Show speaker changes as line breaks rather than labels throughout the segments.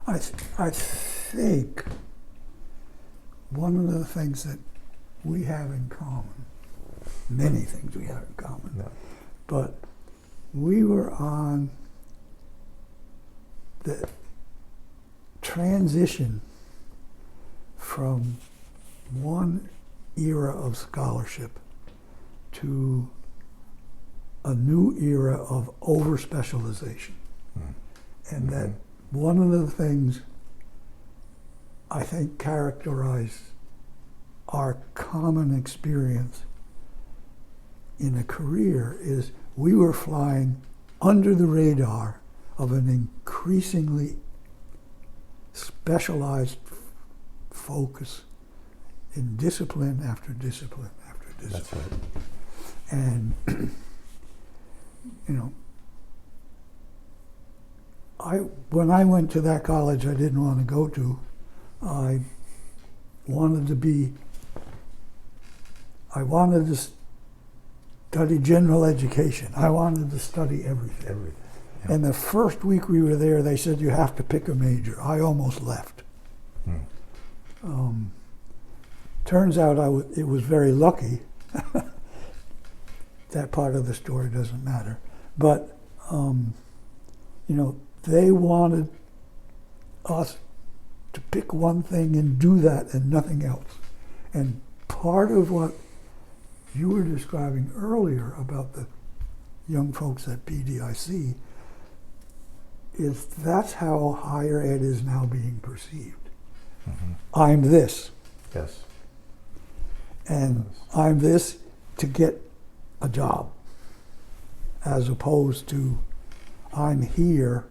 I think one of the things that we have in common, many things we have in common,
No.
but we were on the transition from one era of scholarship to a new era of over-specialization. And that one of the things I think characterized our common experience in a career is we were flying under the radar of an increasingly specialized focus in discipline after discipline after discipline.
That's right.
And, when I went to that college I didn't want to go to, I wanted to study general education. I wanted to study everything.
Everything. Yeah.
And the first week we were there, they said, you have to pick a major. I almost left. Turns out it was very lucky. That part of the story doesn't matter. But, they wanted us to pick one thing and do that and nothing else. And part of what you were describing earlier about the young folks at BDIC is that's how higher ed is now being perceived. I'm this.
Yes.
And I'm this to get a job, as opposed to I'm here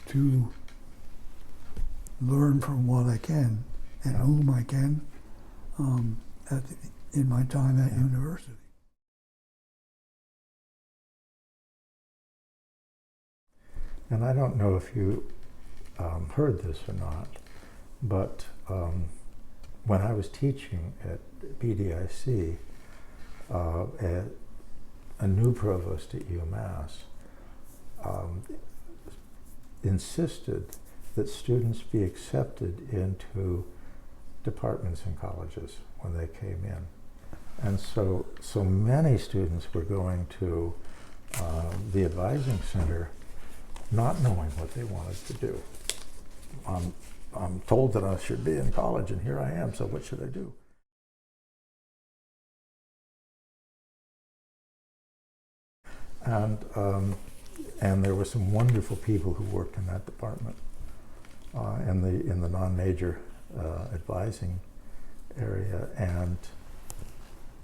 to learn from what I can and whom I can in my time at university.
And I don't know if you heard this or not, but when I was teaching at BDIC, a new provost at UMass insisted that students be accepted into departments and colleges when they came in. And so many students were going to the advising center not knowing what they wanted to do. I'm told that I should be in college and here I am, so what should I do? And there were some wonderful people who worked in that department, in the non-major advising area, and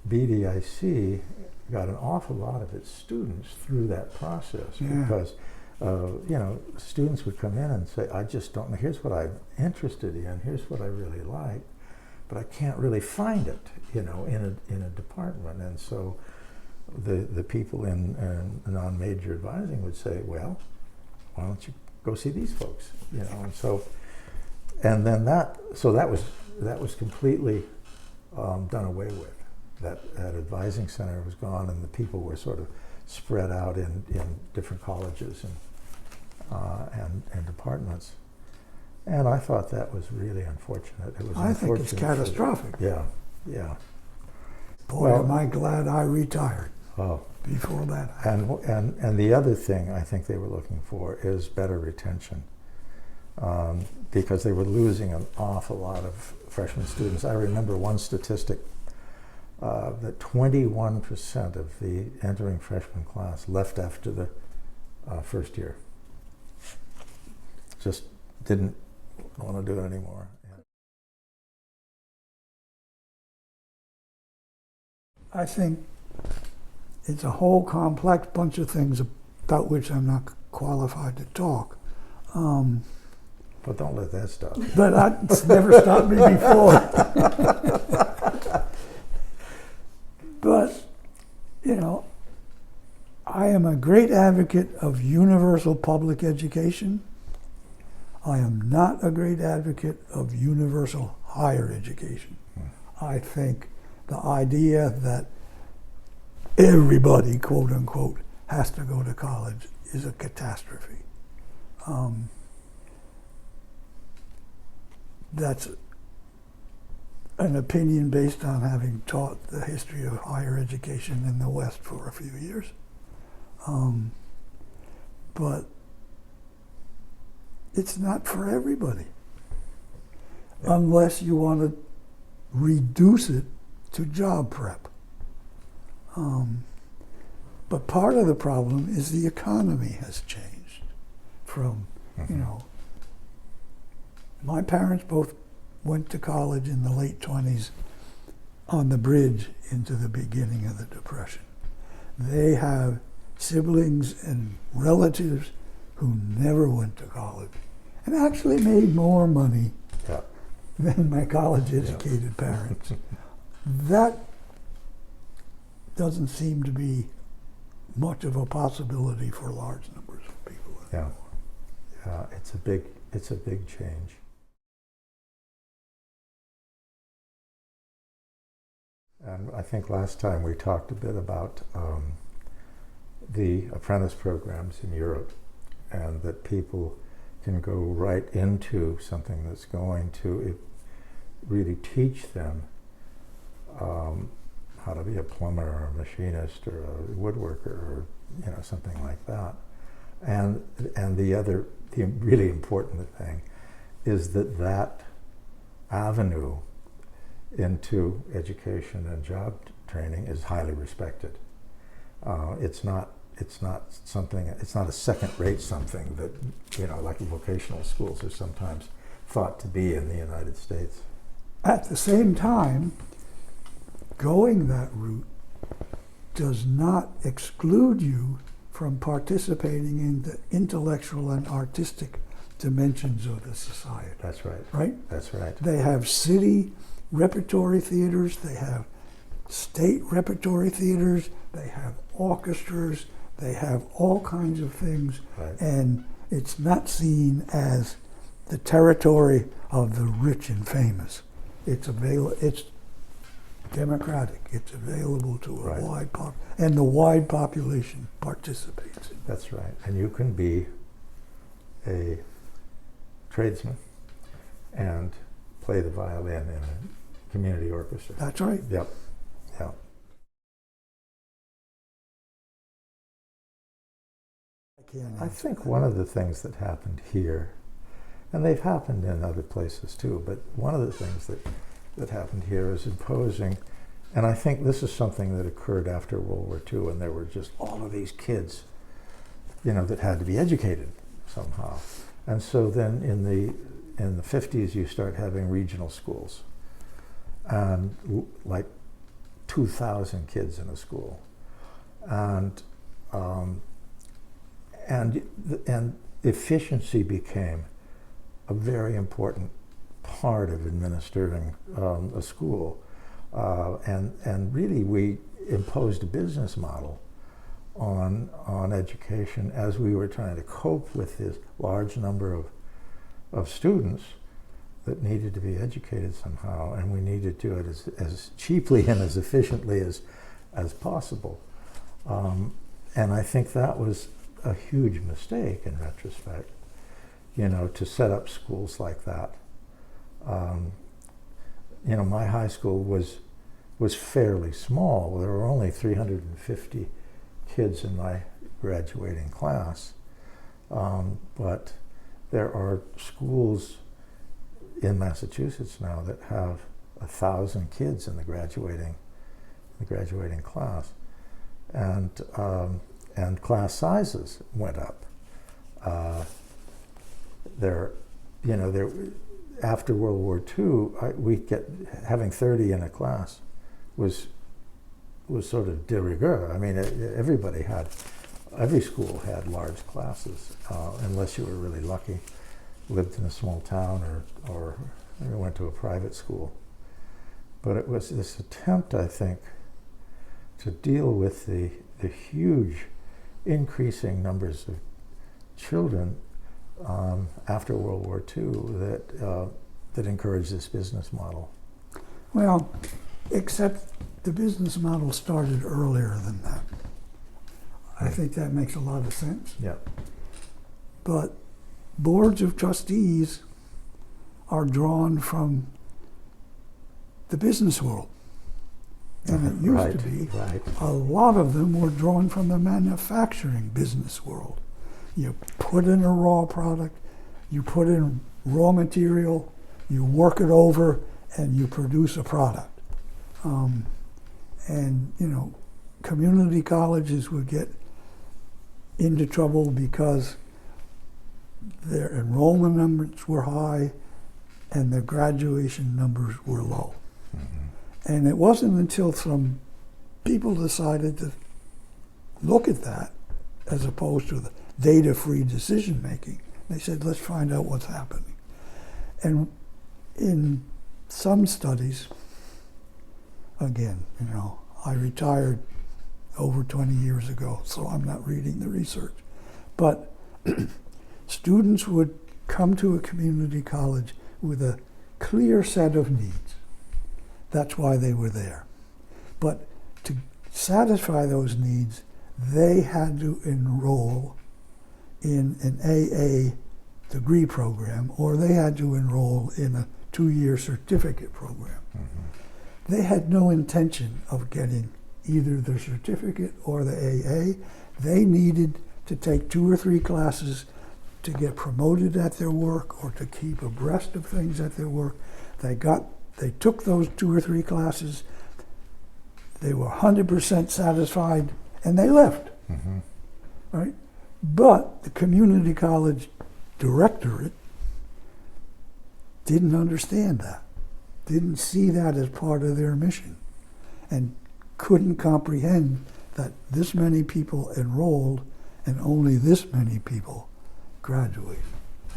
BDIC got an awful lot of its students through that process because students would come in and say, I just don't know, here's what I'm interested in, here's what I really like, but I can't really find it, in a department. And so the people in non-major advising would say, well, why don't you go see these folks, and so, and then that was completely done away with. That advising center was gone, and the people were sort of spread out in different colleges and departments. And I thought that was really unfortunate.
I think it's catastrophic.
Yeah.
Boy, am I glad I retired before that happened.
And the other thing I think they were looking for is better retention, because they were losing an awful lot of freshman students. I remember one statistic that 21% of the entering freshman class left after the first year. Just didn't want to do it anymore.
I think it's a whole complex bunch of things about which I'm not qualified to talk.
But don't let that stop you.
But it's never stopped me before. But, I am a great advocate of universal public education. I am not a great advocate of universal higher education. I think the idea that everybody, quote unquote, has to go to college is a catastrophe. that's an opinion based on having taught the history of higher education in the West for a few years. But it's not for everybody, unless you want to reduce it to job prep. But part of the problem is the economy has changed from, you know, my parents both went to college in the late 20s on the bridge into the beginning of the Depression. They have siblings and relatives who never went to college and actually made more money than my college-educated parents. That doesn't seem to be much of a possibility for large numbers of people anymore.
Yeah, it's a big change. And I think last time we talked a bit about the apprentice programs in Europe, and that people can go right into something that's going to really teach them how to be a plumber or a machinist or a woodworker or something like that. And the really important thing is that avenue into education and job training is highly respected. It's not a second-rate something that, like vocational schools are sometimes thought to be in the United States.
At the same time, going that route does not exclude you from participating in the intellectual and artistic dimensions of the society.
That's right.
Right?
That's right.
They have city repertory theaters, they have state repertory theaters, they have orchestras, they have all kinds of things,
Right.
And it's not seen as the territory of the rich and famous. It's democratic. It's available to a
Right.
wide and the wide population participates in it.
That's right. And you can be a tradesman and play the violin in a community orchestra.
That's right.
Yep. I think one of the things that happened here, and they've happened in other places too, but one of the things that happened here is imposing, and I think this is something that occurred after World War II, and there were just all of these kids, that had to be educated somehow. And so then in the 50s, you start having regional schools, and like 2,000 kids in a school, and efficiency became a very important part of administering a school, and really we imposed a business model on education as we were trying to cope with this large number of students that needed to be educated somehow, and we needed to do it as cheaply and as efficiently as possible. And I think that was a huge mistake in retrospect, to set up schools like that. My high school was fairly small. There were only 350 kids in my graduating class, but there are schools in Massachusetts now that have 1,000 kids in the graduating class, and class sizes went up. After World War II, having 30 in a class was sort of de rigueur. I mean, every school had large classes, unless you were really lucky, lived in a small town or went to a private school. But it was this attempt, I think, to deal with the huge increasing numbers of children after World War II that encouraged this business model.
Well, except the business model started earlier than that. I think that makes a lot of sense.
Yeah.
But boards of trustees are drawn from the business world. And it used to be, a lot of them were drawn from the manufacturing business world. You put in a raw product, you put in raw material, you work it over, and you produce a product. And, you know, community colleges would get into trouble because their enrollment numbers were high and their graduation numbers were low. And it wasn't until some people decided to look at that as opposed to the data-free decision making. They said, let's find out what's happening. And in some studies, again, you know, I retired over 20 years ago, so I'm not reading the research. But students would come to a community college with a clear set of needs. That's why they were there. But to satisfy those needs, they had to enroll in an AA degree program, or they had to enroll in a 2-year certificate program. They had no intention of getting either the certificate or the AA. They needed to take 2 or 3 classes to get promoted at their work or to keep abreast of things at their work. They took those 2 or 3 classes, they were 100% satisfied, and they left, right? But the community college directorate didn't understand that, didn't see that as part of their mission, and couldn't comprehend that this many people enrolled and only this many people graduated.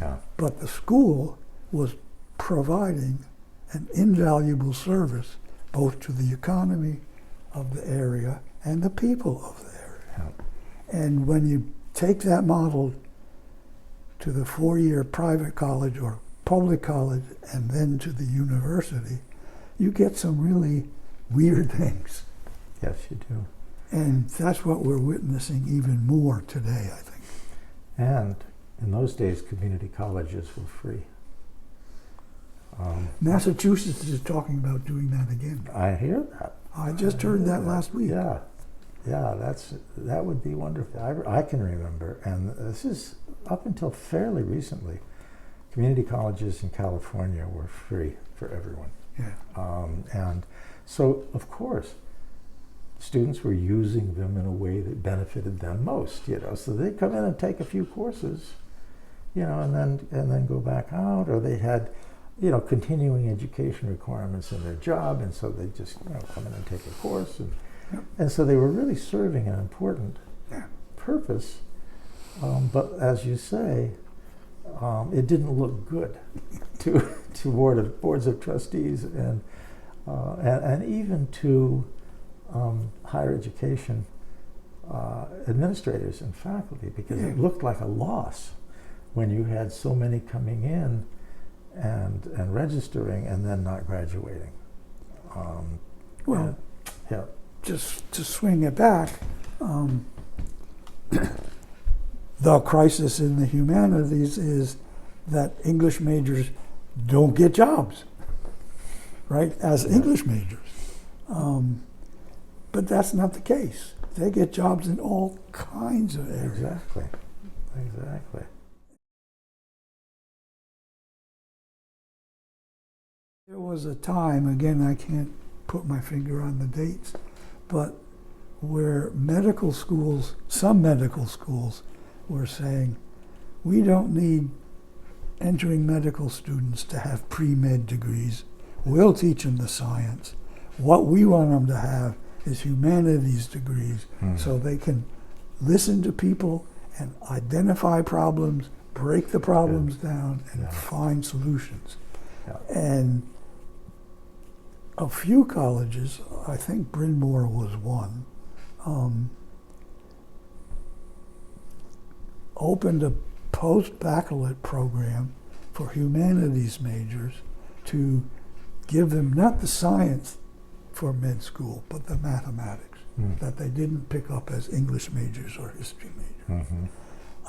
Yeah.
But the school was providing an invaluable service both to the economy of the area and the people of the area.
Yeah.
And when you take that model to the 4-year private college or public college and then to the university, you get some really weird things.
Yes, you do.
And that's what we're witnessing even more today, I think.
And in those days, community colleges were free.
Massachusetts is talking about doing that again.
I hear that.
I just heard that last week.
Yeah, that would be wonderful. I can remember, and this is up until fairly recently, community colleges in California were free for everyone.
Yeah.
And so, of course, students were using them in a way that benefited them most. You know, so they'd come in and take a few courses, you know, and then go back out, or they had, you know, continuing education requirements in their job, and so they just, you know, come in and take a course, and so they were really serving an important purpose. But as you say, it didn't look good to boards of trustees and even to higher education administrators and faculty, because it looked like a loss when you had so many coming in and registering and then not graduating.
Just to swing it back, the crisis in the humanities is that English majors don't get jobs, right, as English majors. But that's not the case. They get jobs in all kinds of areas.
Exactly.
There was a time, again, I can't put my finger on the dates, but where medical schools, some medical schools, were saying, we don't need entering medical students to have pre-med degrees. We'll teach them the science. What we want them to have is humanities degrees, so they can listen to people and identify problems, break the problems down, and find solutions. And a few colleges, I think Bryn Mawr was one, opened a post-baccalaureate program for humanities majors to give them not the science for med school, but the mathematics that they didn't pick up as English majors or history majors.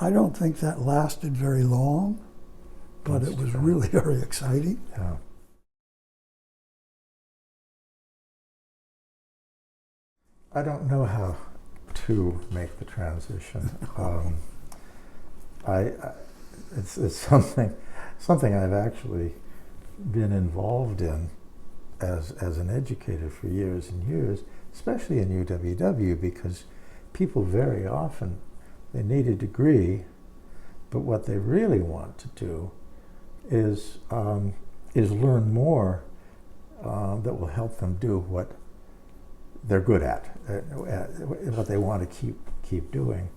I don't think that lasted very long, but it was really very exciting.
Yeah. I don't know how to make the transition. It's something I've actually been involved in as an educator for years and years, especially in UWW, because people very often, they need a degree, but what they really want to do is learn more that will help them do what they're good at what they want to keep doing.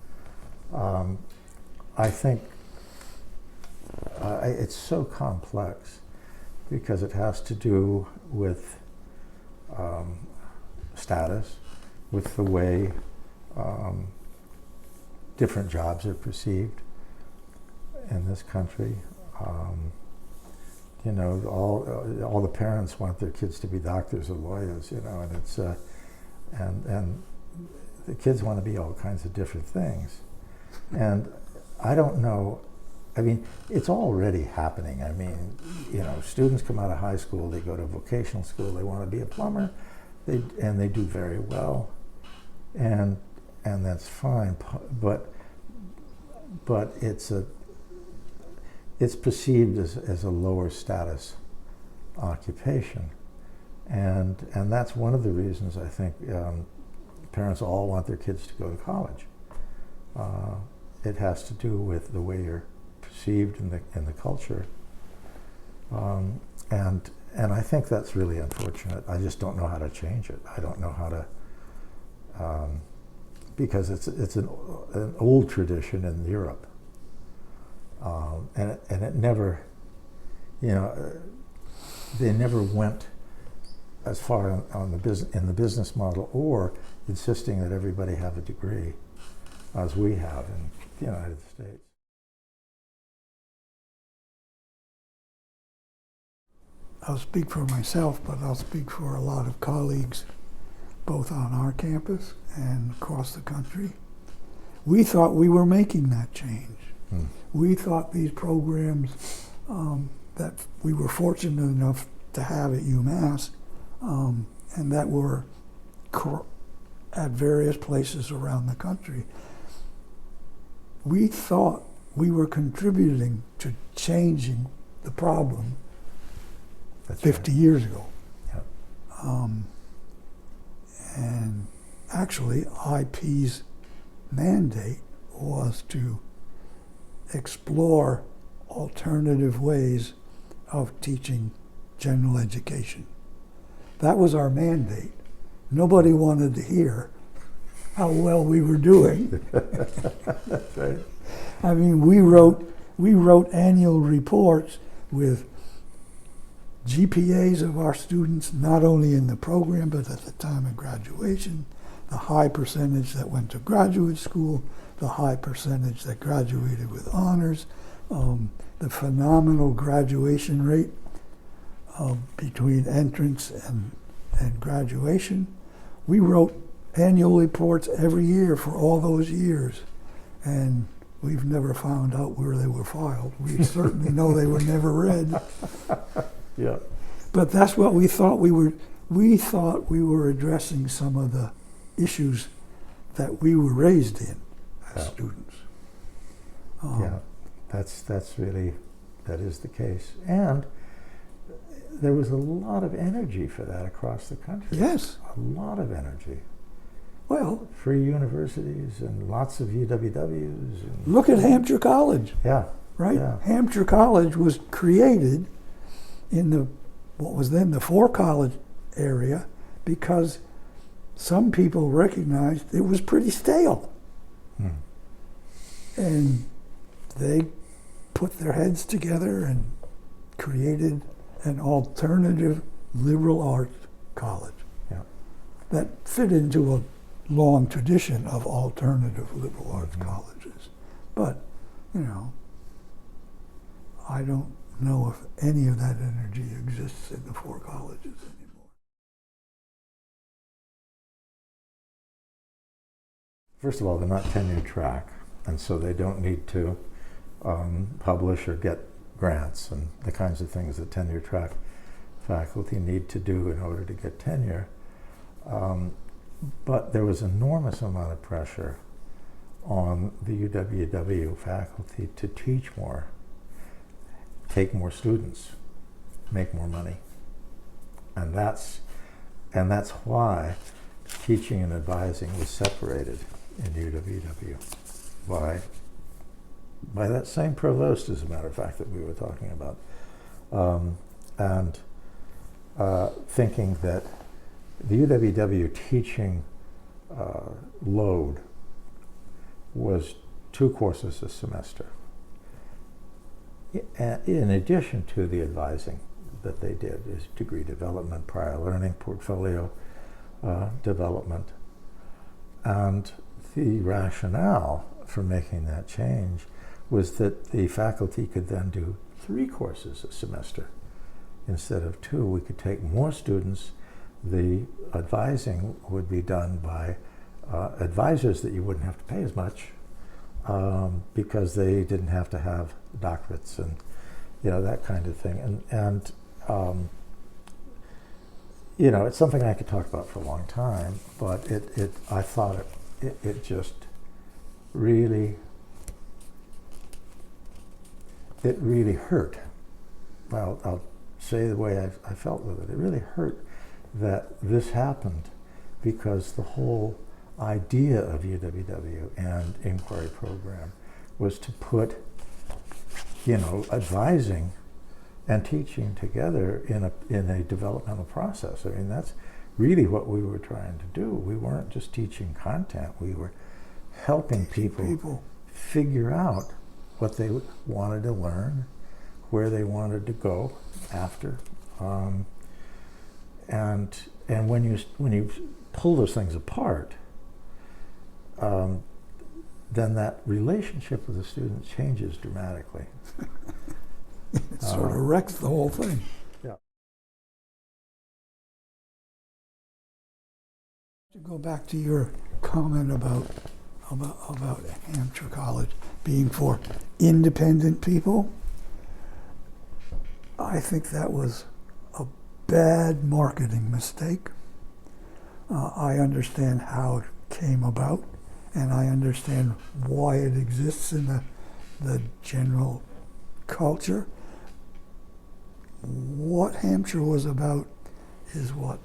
I think it's so complex because it has to do with status, with the way different jobs are perceived in this country. You know, all the parents want their kids to be doctors or lawyers, you know, and it's and the kids want to be all kinds of different things. And I don't know, I mean, it's already happening. I mean, you know, students come out of high school, they go to vocational school, they want to be a plumber, and they do very well, and that's fine. But it's perceived as a lower status occupation, and that's one of the reasons I think parents all want their kids to go to college. It has to do with the way you're perceived in the culture, and I think that's really unfortunate. I just don't know how to change it. I don't know how to, because it's an old tradition in Europe, and it never, you know, they never went as far in the business model or insisting that everybody have a degree as we have in the United States.
I'll speak for myself, but I'll speak for a lot of colleagues, both on our campus and across the country. We thought we were making that change. We thought these programs that we were fortunate enough to have at UMass and that were at various places around the country, we thought we were contributing to changing the problem.
That's
50
right.
years ago.
Yep.
And actually, IP's mandate was to explore alternative ways of teaching general education. That was our mandate. Nobody wanted to hear how well we were doing.
That's right.
I mean, we wrote annual reports with GPAs of our students, not only in the program, but at the time of graduation, the high percentage that went to graduate school, the high percentage that graduated with honors, the phenomenal graduation rate between entrance and graduation. We wrote annual reports every year for all those years, and we've never found out where they were filed. We certainly know they were never read.
Yeah.
But that's what we thought we were. We thought we were addressing some of the issues that we were raised in as students.
Yeah, that's really, that is the case. And there was a lot of energy for that across the country.
Yes.
A lot of energy.
Well,
Free universities and lots of UWWs. And
look at Hampshire College,
yeah.
right?
Yeah.
Hampshire College was created in what was then the Four College area because some people recognized it was pretty stale. And they put their heads together and created an alternative liberal arts college that fit into a long tradition of alternative liberal arts colleges. But, you know, I don't know if any of that energy exists in the four colleges anymore.
First of all, they're not tenure track, and so they don't need to publish or get grants and the kinds of things that tenure-track faculty need to do in order to get tenure. But there was enormous amount of pressure on the UWW faculty to teach more, take more students, make more money. And that's why teaching and advising was separated in UWW by that same provost, as a matter of fact, that we were talking about. Thinking that the UWW teaching load was 2 courses a semester, in addition to the advising that they did, is degree development, prior learning, portfolio development. And the rationale for making that change was that the faculty could then do 3 courses a semester instead of 2. We could take more students. The advising would be done by advisors that you wouldn't have to pay as much because they didn't have to have doctorates and that kind of thing. And it's something I could talk about for a long time, but I thought it just really hurt. I'll say the way I felt with it. It really hurt that this happened, because the whole idea of UWW and inquiry program was to put, advising and teaching together in a developmental process. I mean, that's really what we were trying to do. We weren't just teaching content. We were helping people figure out what they wanted to learn, where they wanted to go after, and when you pull those things apart, then that relationship with the student changes dramatically.
It sort of wrecks the whole thing.
Yeah.
To go back to your comment about Hampshire College being for independent people, I think that was a bad marketing mistake. I understand how it came about, and I understand why it exists in the general culture. What Hampshire was about is what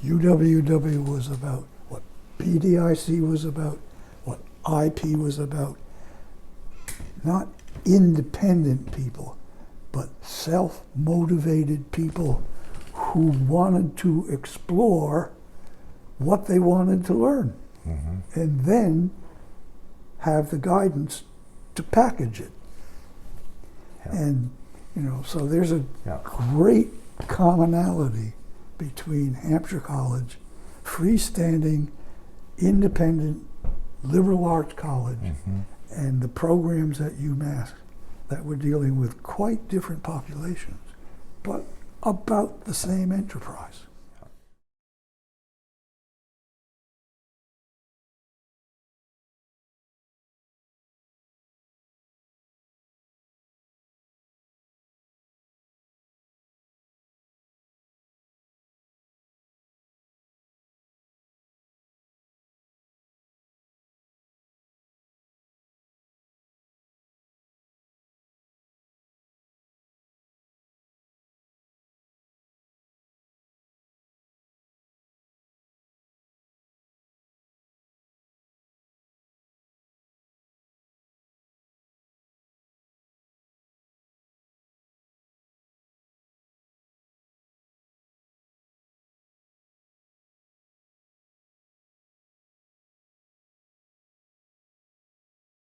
UWW was about, what BDIC was about, what IP was about. Not independent people, but self-motivated people who wanted to explore what they wanted to learn, and then have the guidance to package it.
Yeah.
And so there's a great commonality between Hampshire College, freestanding, independent, liberal arts college, and the programs at UMass that were dealing with quite different populations, but about the same enterprise.